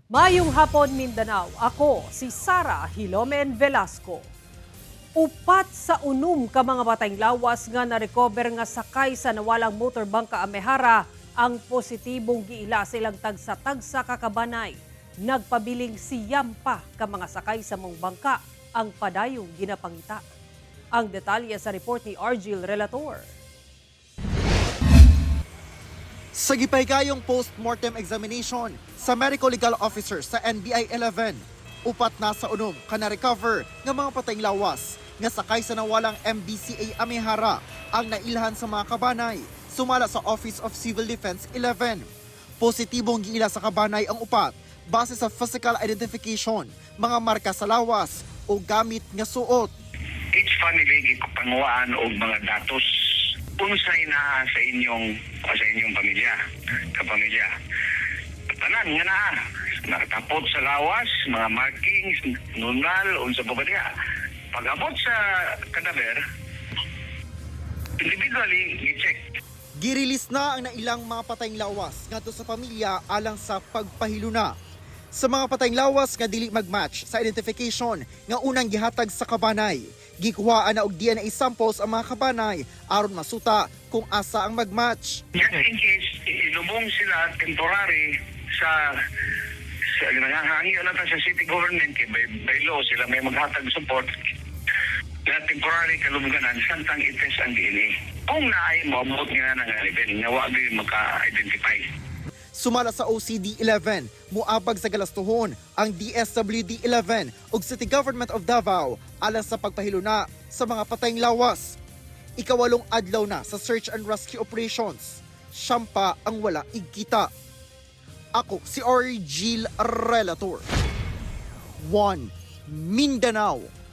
Mayong hapon Mindanao, ako si Sara Hilomen Velasco. Upat sa unom ka mga batayng lawas nga na-recover nga sakay sa nawalang motorbangka Amehara ang positibong giila silang tagsa-tagsa kakabanay. Nagpabiling siyam pa ka mga sakay sa mong bangka ang padayong ginapangita. Ang detalye sa report ni Argil Relator. Sa gipaygayong post-mortem examination sa medical legal officer sa NBI 11, upat na sa unom ka na-recover nga mga patayng lawas nga sakay sa nawalang MBCA Amehara ang nailhan sa mga kabanay sumala sa Office of Civil Defense 11. Positibong giila sa kabanay ang upat base sa physical identification, mga marka sa lawas o gamit nga suot. Each family gikupanguaan og mga datos unsay na sa inyong pamilya, kapamilya. Tanan nga nakatapot sa lawas, mga markings, nunal, unsa pa ba diha. Pag-abot sa kadaver, individually i-check. Girilis na ang nailang mga patayng lawas ngadto sa pamilya alang sa pagpahiluna. Sa mga patayng lawas nga dili magmatch sa identification nga unang gihatag sa kabanay, gikuhaan na og DNA samples ang mga kabanay aron masuta kung asa ang magmatch. Just in case ilubong sila temporary sa nangangahangyo na sa city government kay by law sila may maghatag support na temporary kalubganan samtang i-test ang DNA. Kung naay maabot nga nga level nga wa gyud maka-identify. Sumala sa OCD-11, muabag sa galastuhon ang DSWD-11 ug City Government of Davao alang sa pagpahiluna sa mga patayng lawas. Ikawalong adlaw na sa search and rescue operations. Siyam pa ang wala igkita. Ako si Argil Relator. 1 Mindanao.